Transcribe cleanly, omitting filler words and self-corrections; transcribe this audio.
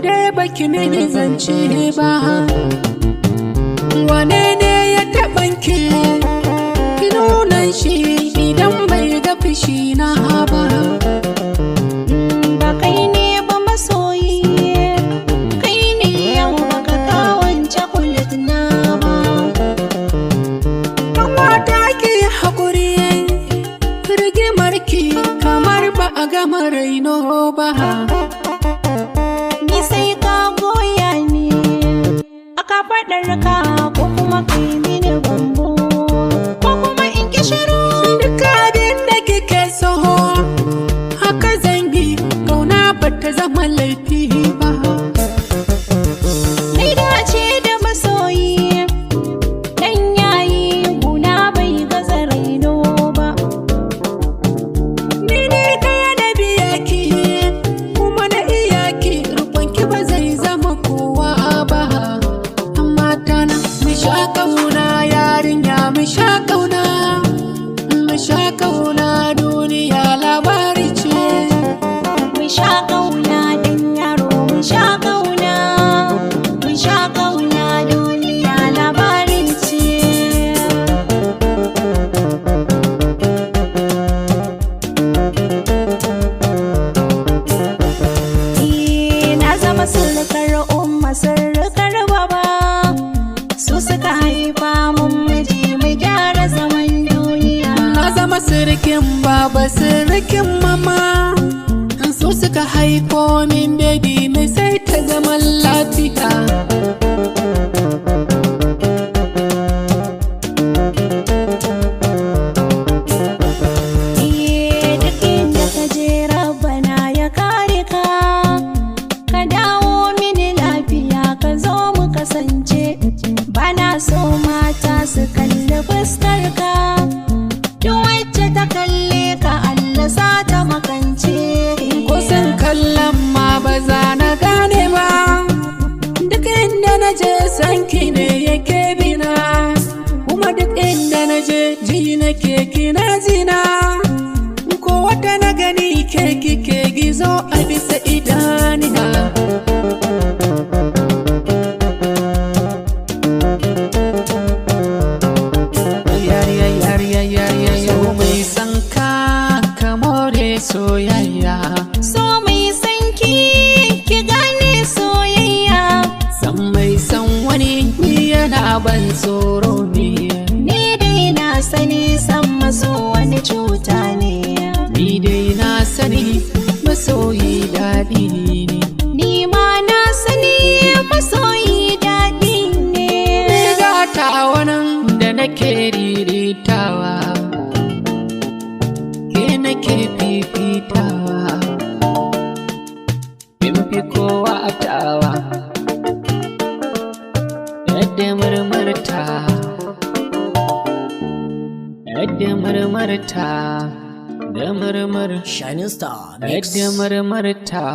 dai baki mini zance ba. Wane ne ya taɓanki ki nuna shi idan bai ga fushi na ba. Ba kai ne ba masoyi, kai ne yau baka kawance kulit na ba. Kamata ki haƙuri rigimarki kamar ba a gama raino ba. Ni sai ka goya ni aka faɗar ka ko kuma kai mini bambo ko kuma in ki shiru. Duk abin da kike so haka zan yi, kauna bata zama laifi ba. Nai dace da masoyi dan yayi guna bai gaza raino ba. Ni ne ɗaya na biya ki kuma na iya ki, rukunki ba zai zama kowa ba. Amma tana mu sha kauna yarinya, mu sha kauna, mu sha kauna, duniya labari ce. Mun sha kauna dan yaro, mun sha kauna, mun sha kauna, duniya labarin ce. Na zama surukar umma, surukar baba, su suka haifa mun miji mu gyara zaman duniya. Na zama sirikin baba, sirikin mama, su suka haifo min baby mai sai ta zaman lafiya. Duk inda ka je Rabbana ya kare ka, ka dawo mini lafiya ka zo mu kasance. Bana so mata su kalli fuskar ka, duk wacce ta kalle ka Allah sa ta makance. Kusan kallon ma ba za na gane ba, duk inda na je sanki ne yake bina, kuma duk inda na je ji nake kina zina. Ko wata na gani ke kike gizo a bisa idanina. So mai san ka more soyayya, So mai san ki gane soyayya, san mai san wani yana ban tsoro ne. ni dai na sani san maso wani cuta ne. Ni dai na sani masoyi daɗi ne. Ni ma na sani masoyi daɗi ne. Ni gata wannan da nake riritawa, ke nake fifitawa, in fi kowa tawa, yadda murmurta, yadda murmurta, da murmur, Shining Star Mix. yadda murmurta.